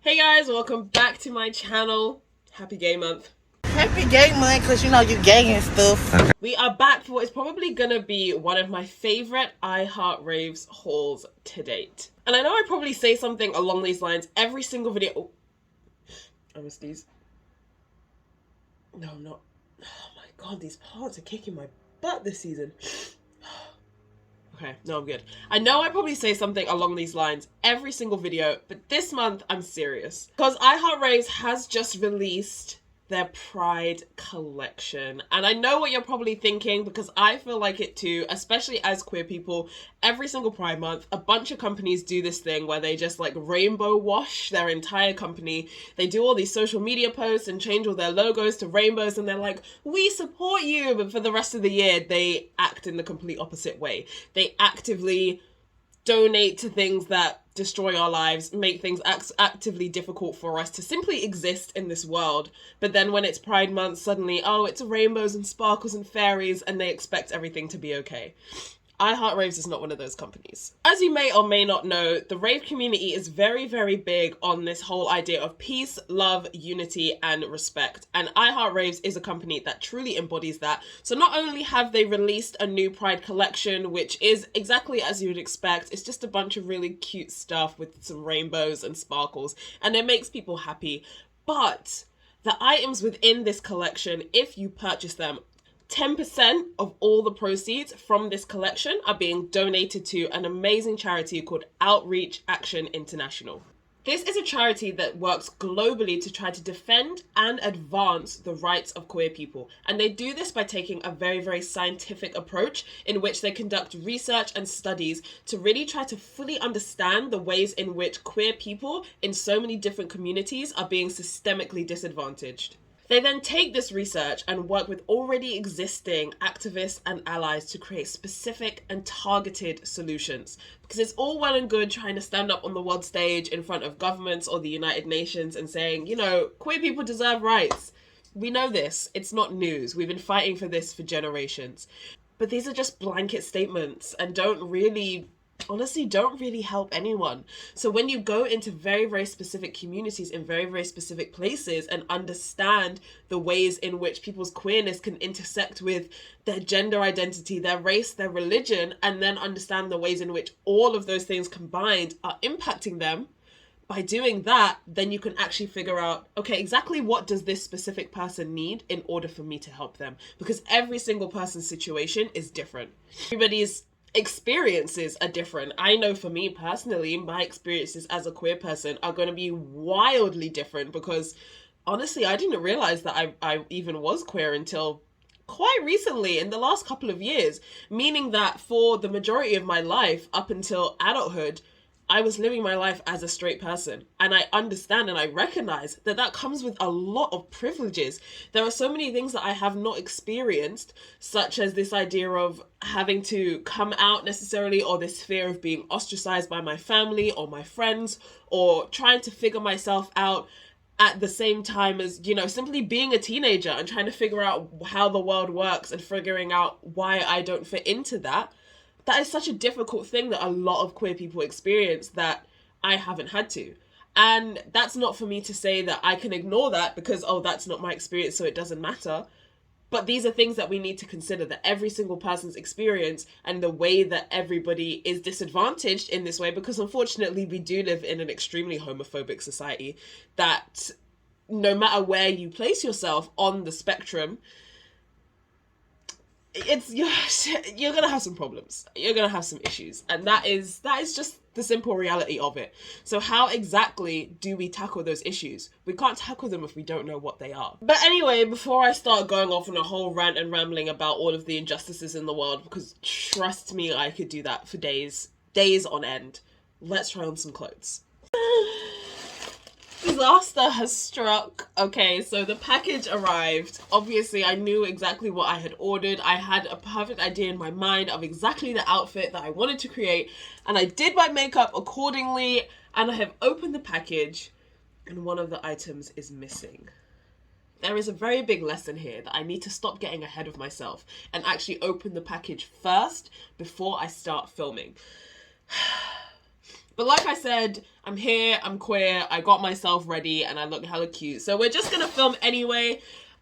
Hey guys, welcome back to my channel. Happy gay month. Happy gay month, because you know you gay and stuff. Okay. We are back for what is probably gonna be one of my favorite IHR Raves hauls to date. And I know I probably say something along these lines every single video. Oh, I'm gonna sneeze. No, I'm not. Oh my god, these plants are kicking my butt this season. Okay, no, I'm good. I know I probably say something along these lines every single video, but this month I'm serious. Because iHeart Raves has just released their Pride collection. And I know what you're probably thinking, because I feel like it too, especially as queer people. Every single Pride month, a bunch of companies do this thing where they just like rainbow wash their entire company. They do all these social media posts and change all their logos to rainbows, and they're like, we support you. But for the rest of the year, they act in the complete opposite way. They actively donate to things that destroy our lives, make things actively difficult for us to simply exist in this world. But then when it's Pride Month, suddenly, oh, it's rainbows and sparkles and fairies, and they expect everything to be okay. iHeart Raves is not one of those companies. As you may or may not know, the rave community is very, very big on this whole idea of peace, love, unity, and respect. And iHeart Raves is a company that truly embodies that. So not only have they released a new Pride collection, which is exactly as you would expect, it's just a bunch of really cute stuff with some rainbows and sparkles, and it makes people happy. But the items within this collection, if you purchase them, 10% of all the proceeds from this collection are being donated to an amazing charity called Outreach Action International. This is a charity that works globally to try to defend and advance the rights of queer people. And they do this by taking a very, very scientific approach in which they conduct research and studies to really try to fully understand the ways in which queer people in so many different communities are being systemically disadvantaged. They then take this research and work with already existing activists and allies to create specific and targeted solutions. Because it's all well and good trying to stand up on the world stage in front of governments or the United Nations and saying, you know, queer people deserve rights. We know this. It's not news. We've been fighting for this for generations. But these are just blanket statements and honestly don't really help anyone. So when you go into very, very specific communities in very, very specific places and understand the ways in which people's queerness can intersect with their gender identity, their race, their religion, and then understand the ways in which all of those things combined are impacting them, by doing that, then you can actually figure out, okay, exactly what does this specific person need in order for me to help them? Because every single person's situation is different. Everybody's experiences are different. I know for me personally, my experiences as a queer person are going to be wildly different, because honestly, I didn't realize that I even was queer until quite recently, in the last couple of years, meaning that for the majority of my life up until adulthood, I was living my life as a straight person. And I understand and I recognize that that comes with a lot of privileges. There are so many things that I have not experienced, such as this idea of having to come out necessarily, or this fear of being ostracized by my family or my friends, or trying to figure myself out at the same time as, you know, simply being a teenager and trying to figure out how the world works and figuring out why I don't fit into that. That is such a difficult thing that a lot of queer people experience that I haven't had to. And that's not for me to say that I can ignore that because, oh, that's not my experience, so it doesn't matter. But these are things that we need to consider, that every single person's experience and the way that everybody is disadvantaged in this way, because unfortunately we do live in an extremely homophobic society, that no matter where you place yourself on the spectrum, you're gonna have some problems, you're gonna have some issues, and that is just the simple reality of it. So how exactly do we tackle those issues? We can't tackle them if we don't know what they are. But anyway, before I start going off on a whole rant and rambling about all of the injustices in the world, because trust me, I could do that for days on end, let's try on some clothes. Disaster has struck. Okay, so the package arrived. Obviously, I knew exactly what I had ordered. I had a perfect idea in my mind of exactly the outfit that I wanted to create, and I did my makeup accordingly, and I have opened the package, and one of the items is missing. There is a very big lesson here that I need to stop getting ahead of myself and actually open the package first before I start filming. But like I said, I'm here, I'm queer, I got myself ready, and I look hella cute. So we're just gonna film anyway.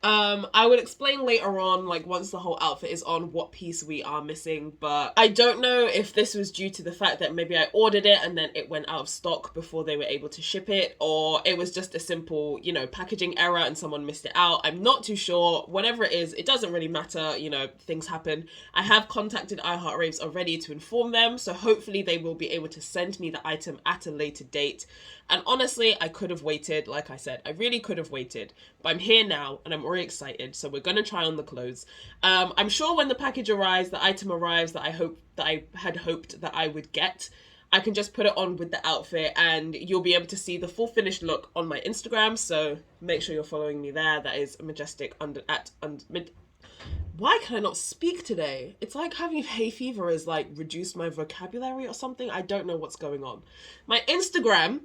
I would explain later on, like once the whole outfit is on, what piece we are missing, but I don't know if this was due to the fact that maybe I ordered it and then it went out of stock before they were able to ship it, or it was just a simple, you know, packaging error and someone missed it out. I'm not too sure. Whatever it is, it doesn't really matter, you know, things happen. I have contacted IHR Raves already to inform them, so hopefully they will be able to send me the item at a later date. And honestly, I could have waited. Like I said, I really could have waited, but I'm here now and I'm already excited, so we're gonna try on the clothes. I'm sure when the package arrives, the item arrives that I had hoped that I would get, I can just put it on with the outfit and you'll be able to see the full finished look on my Instagram, so make sure you're following me there. That is Majestic Why can I not speak today? It's like having hay fever has like reduced my vocabulary or something. I don't know what's going on. My Instagram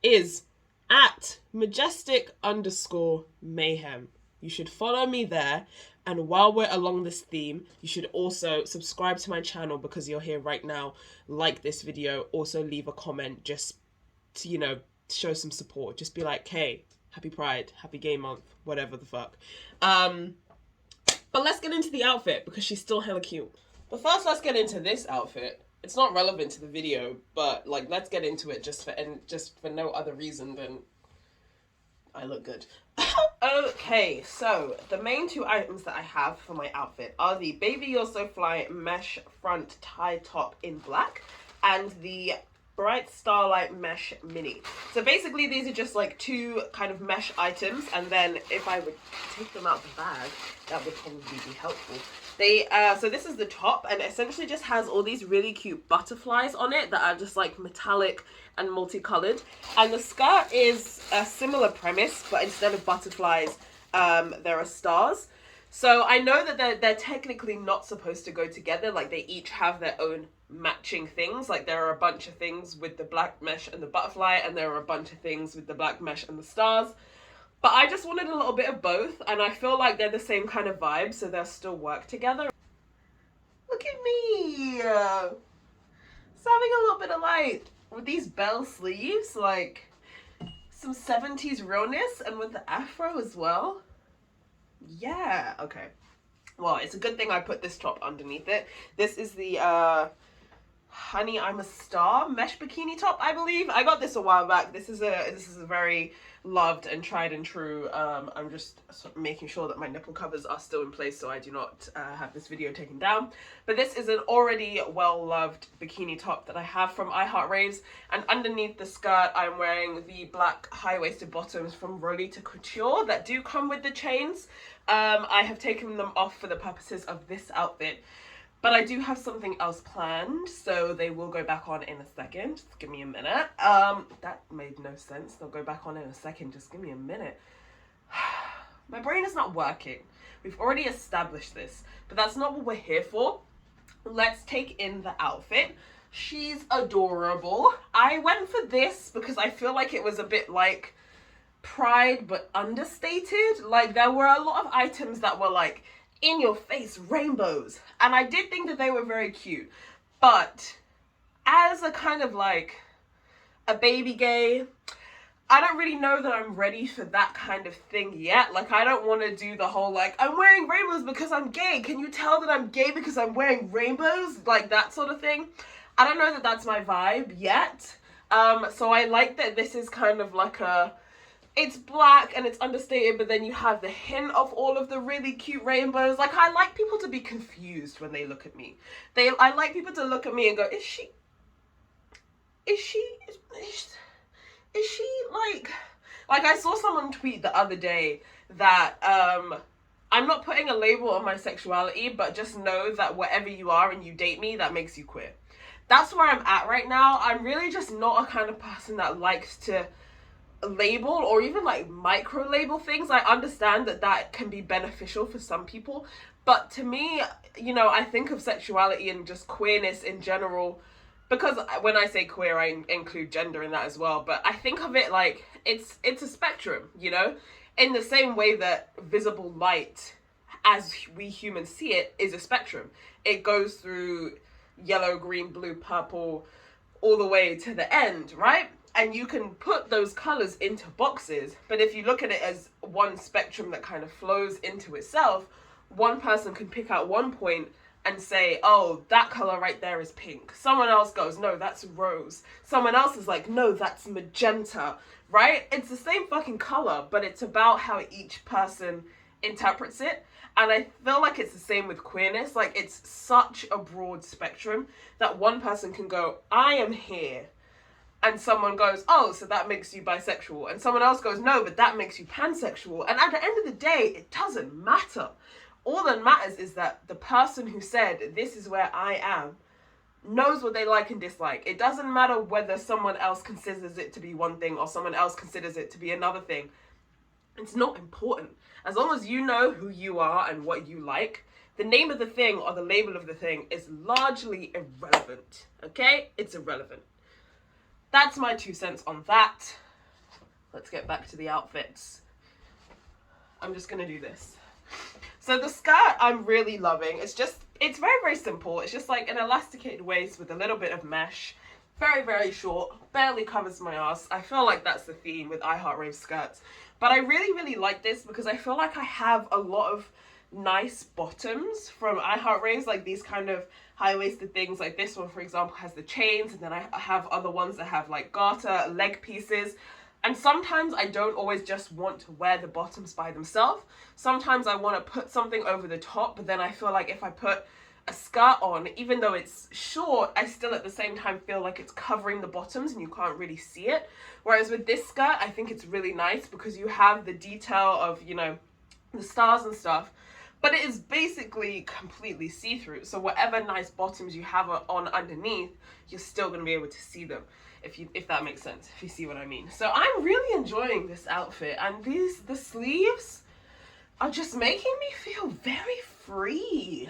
is at Majestic_Mayhem. You should follow me there. And while we're along this theme, you should also subscribe to my channel because you're here right now. Like this video. Also leave a comment just to, you know, show some support. Just be like, hey, happy Pride, happy gay month, whatever the fuck. But let's get into the outfit because she's still hella cute. But first, let's get into this outfit. It's not relevant to the video, but like, let's get into it just for no other reason than I look good. Okay, so the main two items that I have for my outfit are the Baby You're So Fly mesh front tie top in black and the Bright Starlight mesh mini. So basically these are just like two kind of mesh items, and then if I would take them out the bag, that would probably be helpful. So this is the top, and it essentially just has all these really cute butterflies on it that are just like metallic and multicolored. And the skirt is a similar premise, but instead of butterflies, there are stars. So I know that they're technically not supposed to go together. Like they each have their own matching things. Like there are a bunch of things with the black mesh and the butterfly, and there are a bunch of things with the black mesh and the stars. But I just wanted a little bit of both, and I feel like they're the same kind of vibe, so they'll still work together. Look at me! It's having a little bit of light with these bell sleeves, like some 70s realness, and with the afro as well. Yeah, okay. Well, it's a good thing I put this top underneath it. This is the Honey I'm a Star mesh bikini top, I believe. I got this a while back. This is a very loved and tried and true. I'm just sort of making sure that my nipple covers are still in place so I do not have this video taken down. But this is an already well-loved bikini top that I have from IHR Raves, and underneath the skirt I'm wearing the black high-waisted bottoms from Rolita Couture that do come with the chains. I have taken them off for the purposes of this outfit, but I do have something else planned, so they will go back on in a second. Just give me a minute. That made no sense. They'll go back on in a second. Just give me a minute. My brain is not working. We've already established this, but that's not what we're here for. Let's take in the outfit. She's adorable. I went for this because I feel like it was a bit like Pride, but understated. Like there were a lot of items that were like in your face rainbows, and I did think that they were very cute, but as a kind of like a baby gay, I don't really know that I'm ready for that kind of thing yet. Like I don't want to do the whole like I'm wearing rainbows because I'm gay, can you tell that I'm gay because I'm wearing rainbows, like that sort of thing. I don't know that that's my vibe yet. So I like that this is kind of like it's black and it's understated, but then you have the hint of all of the really cute rainbows. Like, I like people to be confused when they look at me. I like people to look at me and go, is she like I saw someone tweet the other day that, I'm not putting a label on my sexuality, but just know that whatever you are and you date me, that makes you queer. That's where I'm at right now. I'm really just not a kind of person that likes to label or even like micro label things. I understand that that can be beneficial for some people, but to me, you know, I think of sexuality and just queerness in general, because when I say queer I include gender in that as well, but I think of it like it's a spectrum, you know, in the same way that visible light as we humans see it is a spectrum. It goes through yellow, green, blue, purple, all the way to the end, right? And you can put those colors into boxes, but if you look at it as one spectrum that kind of flows into itself, one person can pick out one point and say, oh, that color right there is pink. Someone else goes, no, that's rose. Someone else is like, no, that's magenta, right? It's the same fucking color, but it's about how each person interprets it. And I feel like it's the same with queerness. Like, it's such a broad spectrum that one person can go, I am here. And someone goes, oh, so that makes you bisexual. And someone else goes, no, but that makes you pansexual. And at the end of the day, it doesn't matter. All that matters is that the person who said, this is where I am, knows what they like and dislike. It doesn't matter whether someone else considers it to be one thing or someone else considers it to be another thing. It's not important. As long as you know who you are and what you like, the name of the thing or the label of the thing is largely irrelevant. Okay? It's irrelevant. That's my 2 cents on that. Let's get back to the outfits. I'm just gonna do this. So the skirt I'm really loving. It's very, very simple. It's just like an elasticated waist with a little bit of mesh. Very, very short. Barely covers my ass. I feel like that's the theme with IHR Rave skirts. But I really, really like this because I feel like I have a lot of nice bottoms from IHR Raves, like these kind of high-waisted things. Like this one, for example, has the chains, and then I have other ones that have like garter, leg pieces. And sometimes I don't always just want to wear the bottoms by themselves. Sometimes I want to put something over the top, but then I feel like if I put a skirt on, even though it's short, I still at the same time feel like it's covering the bottoms and you can't really see it. Whereas with this skirt, I think it's really nice because you have the detail of, you know, the stars and stuff, but it is basically completely see-through. So whatever nice bottoms you have on underneath, you're still going to be able to see them. If that makes sense, if you see what I mean. So I'm really enjoying this outfit, and the sleeves are just making me feel very free.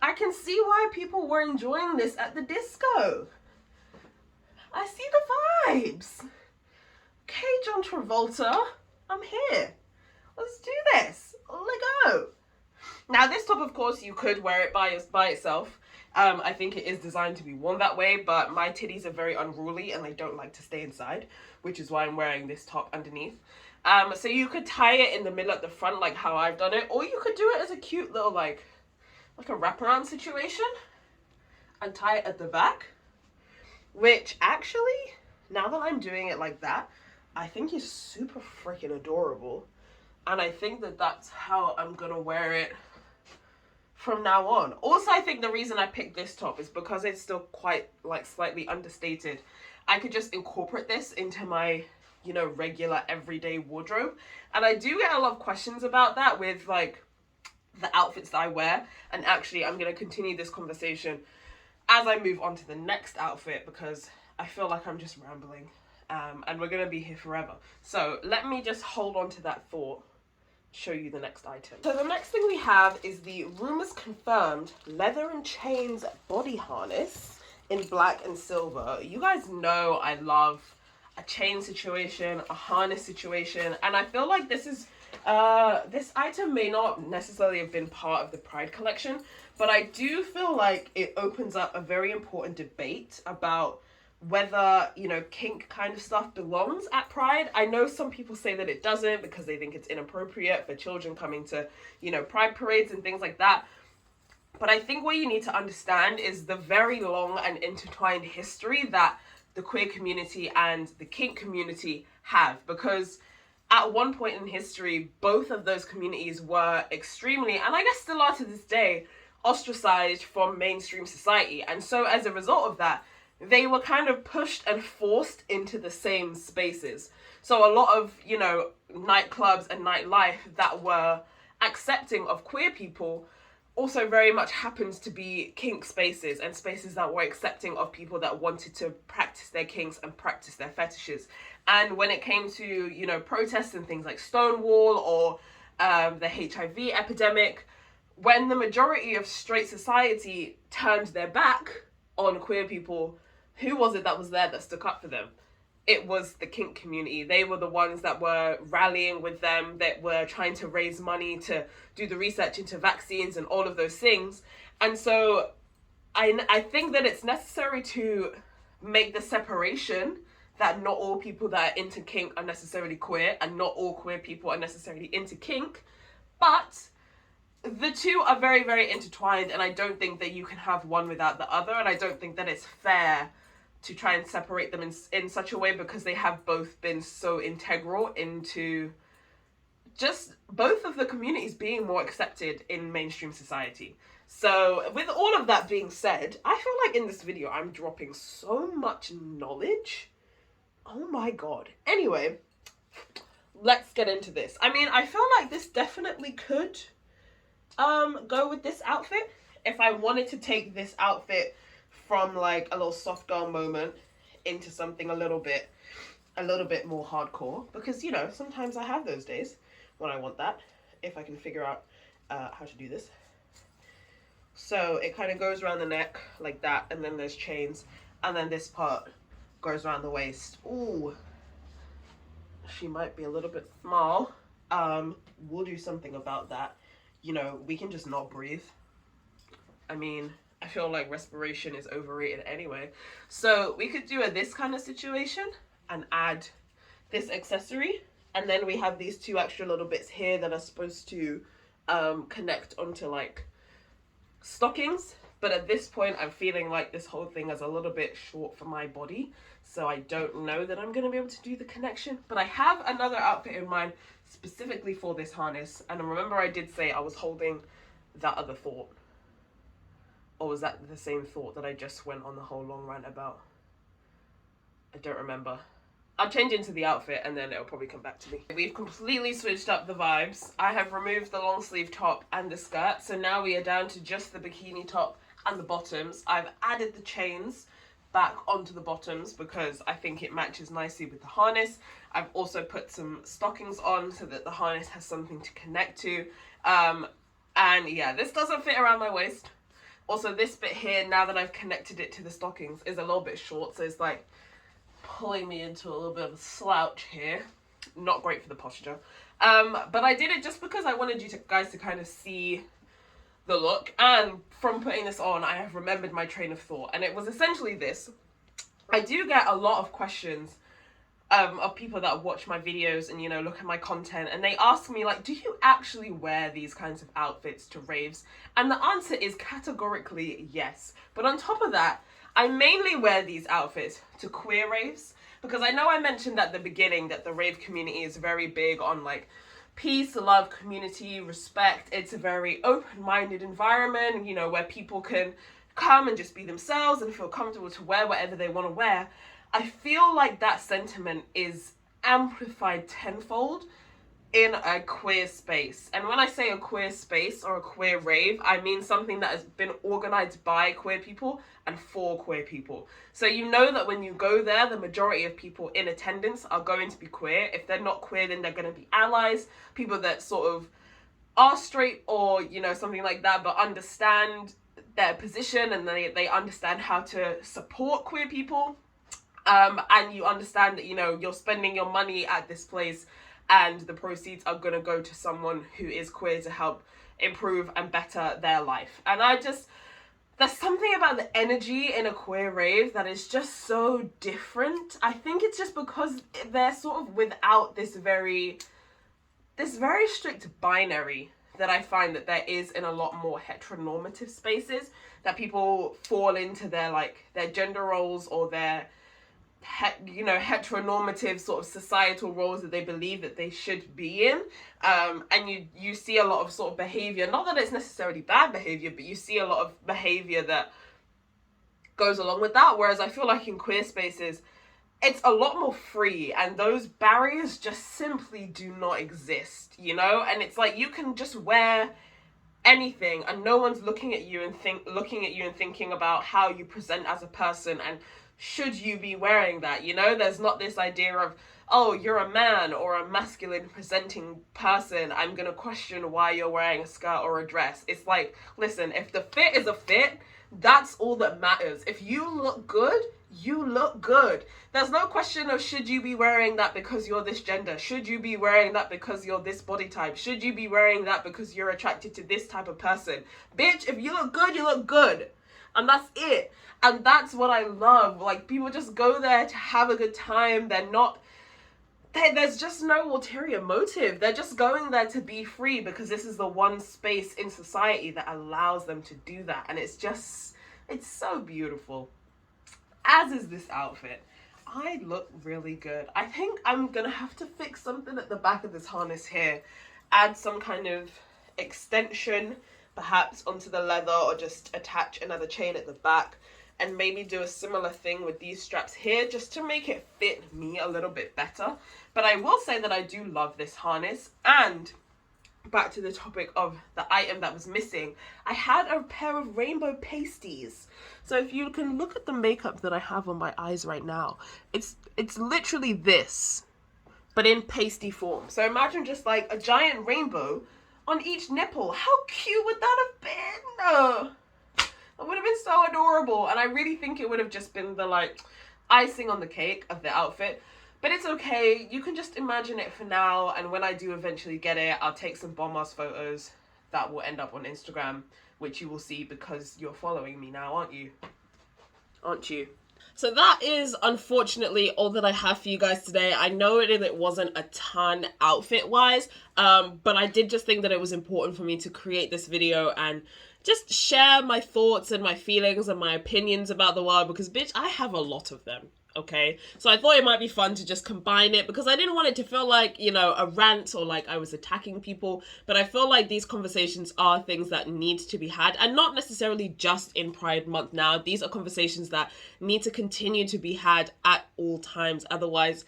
I can see why people were enjoying this at the disco. I see the vibes. Okay, John Travolta, I'm here. Let's do this. Let's go. Now this top, of course, you could wear it by itself. I think it is designed to be worn that way, but my titties are very unruly and they don't like to stay inside, which is why I'm wearing this top underneath. So you could tie it in the middle at the front like how I've done it, or you could do it as a cute little like a wraparound situation and tie it at the back, which actually, now that I'm doing it like that, I think is super freaking adorable. And I think that that's how I'm gonna wear it from now on. Also, I think the reason I picked this top is because it's still quite like slightly understated. I could just incorporate this into my, you know, regular everyday wardrobe. And I do get a lot of questions about that with like the outfits that I wear. And actually, I'm gonna continue this conversation as I move on to the next outfit because I feel like I'm just rambling. And we're gonna be here forever. So let me just hold on to that thought, show you the next item. So the next thing we have is the rumors confirmed leather and chains body harness in black and silver. You guys know I love a chain situation, a harness situation, and I feel like this is this item may not necessarily have been part of the Pride collection, but I do feel like it opens up a very important debate about whether, you know, kink kind of stuff belongs at Pride. I know some people say that it doesn't because they think it's inappropriate for children coming to, you know, Pride parades and things like that. But I think what you need to understand is the very long and intertwined history that the queer community and the kink community have, because at one point in history, both of those communities were extremely, and I guess still are to this day, ostracized from mainstream society. And so as a result of that, they were kind of pushed and forced into the same spaces. So a lot of, you know, nightclubs and nightlife that were accepting of queer people also very much happens to be kink spaces and spaces that were accepting of people that wanted to practice their kinks and practice their fetishes. And when it came to, you know, protests and things like Stonewall or the HIV epidemic, when the majority of straight society turned their back on queer people, who was it that was there that stuck up for them? It was the kink community. They were the ones that were rallying with them, that were trying to raise money to do the research into vaccines and all of those things. And so I think that it's necessary to make the separation that not all people that are into kink are necessarily queer, and not all queer people are necessarily into kink, but the two are very, very intertwined, and I don't think that you can have one without the other, and I don't think that it's fair to try and separate them in such a way, because they have both been so integral into just both of the communities being more accepted in mainstream society. So with all of that being said, I feel like in this video I'm dropping so much knowledge. Oh my god. Anyway, let's get into this. I mean, I feel like this definitely could go with this outfit. If I wanted to take this outfit from like a little soft girl moment into something a little bit more hardcore, because, you know, sometimes I have those days when I want that, if I can figure out how to do this. So it kind of goes around the neck like that, and then there's chains, and then this part goes around the waist. Ooh, she might be a little bit small. We'll do something about that. You know, we can just not breathe. I mean, I feel like respiration is overrated anyway. So we could do this kind of situation and add this accessory. And then we have these two extra little bits here that are supposed to connect onto like stockings. But at this point, I'm feeling like this whole thing is a little bit short for my body. So I don't know that I'm going to be able to do the connection. But I have another outfit in mind specifically for this harness. And remember, I did say I was holding that other thought. Or was that the same thought that I just went on the whole long rant about? I don't remember. I'll change into the outfit and then it'll probably come back to me. We've completely switched up the vibes. I have removed the long sleeve top and the skirt. So now we are down to just the bikini top and the bottoms. I've added the chains back onto the bottoms because I think it matches nicely with the harness. I've also put some stockings on so that the harness has something to connect to. And yeah, this doesn't fit around my waist. Also, this bit here, now that I've connected it to the stockings, is a little bit short. So it's like pulling me into a little bit of a slouch here. Not great for the posture. But I did it just because I wanted you guys to kind of see the look. And from putting this on, I have remembered my train of thought. And it was essentially this. I do get a lot of questions of people that watch my videos and, you know, look at my content. And they ask me, like, do you actually wear these kinds of outfits to raves? And the answer is categorically yes. But on top of that, I mainly wear these outfits to queer raves, because I know I mentioned at the beginning that the rave community is very big on like peace, love, community, respect. It's a very open-minded environment, you know, where people can come and just be themselves and feel comfortable to wear whatever they want to wear. I feel like that sentiment is amplified tenfold in a queer space. And when I say a queer space or a queer rave, I mean something that has been organized by queer people and for queer people. So you know that when you go there, the majority of people in attendance are going to be queer. If they're not queer, then they're going to be allies, people that sort of are straight or, you know, something like that, but understand their position and they understand how to support queer people. And you understand that, you know, you're spending your money at this place and the proceeds are going to go to someone who is queer to help improve and better their life. And there's something about the energy in a queer rave that is just so different. I think it's just because they're sort of without this very strict binary that I find that there is in a lot more heteronormative spaces, that people fall into their gender roles or their heteronormative sort of societal roles that they believe that they should be in. And you see a lot of sort of behavior, not that it's necessarily bad behavior, but you see a lot of behavior that goes along with that. Whereas I feel like in queer spaces, it's a lot more free and those barriers just simply do not exist, you know? And it's like you can just wear anything and no one's looking at you and thinking about how you present as a person and should you be wearing that, you know? There's not this idea of, oh, you're a man or a masculine presenting person, I'm gonna question why you're wearing a skirt or a dress. It's like, listen, if the fit is a fit, that's all that matters. If you look good, you look good. There's no question of should you be wearing that because you're this gender? Should you be wearing that because you're this body type? Should you be wearing that because you're attracted to this type of person? Bitch, if you look good, you look good. And that's it. And that's what I love. Like, people just go there to have a good time. There's just no ulterior motive. They're just going there to be free because this is the one space in society that allows them to do that. And it's so beautiful. As is this outfit. I look really good. I think I'm gonna have to fix something at the back of this harness here. Add some kind of extension, perhaps onto the leather, or just attach another chain at the back. And maybe do a similar thing with these straps here, just to make it fit me a little bit better. But I will say that I do love this harness. And back to the topic of the item that was missing, I had a pair of rainbow pasties. So if you can look at the makeup that I have on my eyes right now, it's literally this, but in pasty form. So imagine just like a giant rainbow on each nipple. How cute would that have been? It would have been so adorable, and I really think it would have just been the like icing on the cake of the outfit. But it's okay, you can just imagine it for now, and when I do eventually get it, I'll take some bomb-ass photos that will end up on Instagram, which you will see because you're following me now, aren't you? Aren't you? So that is unfortunately all that I have for you guys today. I know it wasn't a ton outfit-wise, but I did just think that it was important for me to create this video and just share my thoughts and my feelings and my opinions about the world, because bitch, I have a lot of them, okay? So I thought it might be fun to just combine it, because I didn't want it to feel like, you know, a rant or like I was attacking people, but I feel like these conversations are things that need to be had, and not necessarily just in Pride Month now. These are conversations that need to continue to be had at all times, otherwise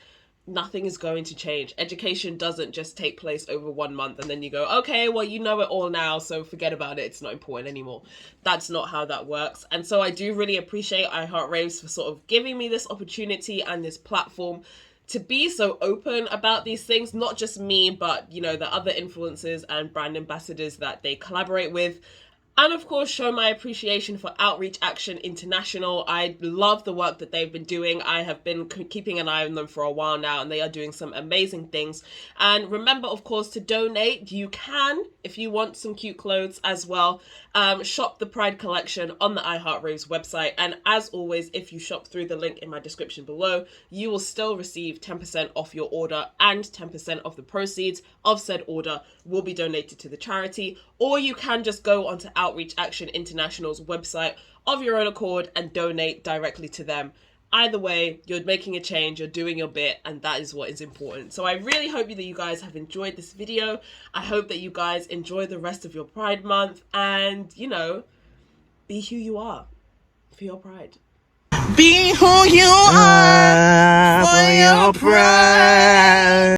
nothing is going to change. Education doesn't just take place over 1 month and then you go, okay, well, you know it all now, so forget about it. It's not important anymore. That's not how that works. And so I do really appreciate IHR Raves for sort of giving me this opportunity and this platform to be so open about these things. Not just me, but, you know, the other influencers and brand ambassadors that they collaborate with. And of course, show my appreciation for Outreach Action International. I love the work that they've been doing. I have been keeping an eye on them for a while now, and they are doing some amazing things. And remember, of course, to donate. You can, if you want some cute clothes as well. Shop the Pride collection on the iHeart Raves website. And as always, if you shop through the link in my description below, you will still receive 10% off your order, and 10% of the proceeds of said order will be donated to the charity. Or you can just go onto Outreach Action International's website of your own accord and donate directly to them. Either way, you're making a change, you're doing your bit, and that is what is important. So I really hope that you guys have enjoyed this video. I hope that you guys enjoy the rest of your Pride Month, and, you know, be who you are for your Pride. Be who you are for your pride.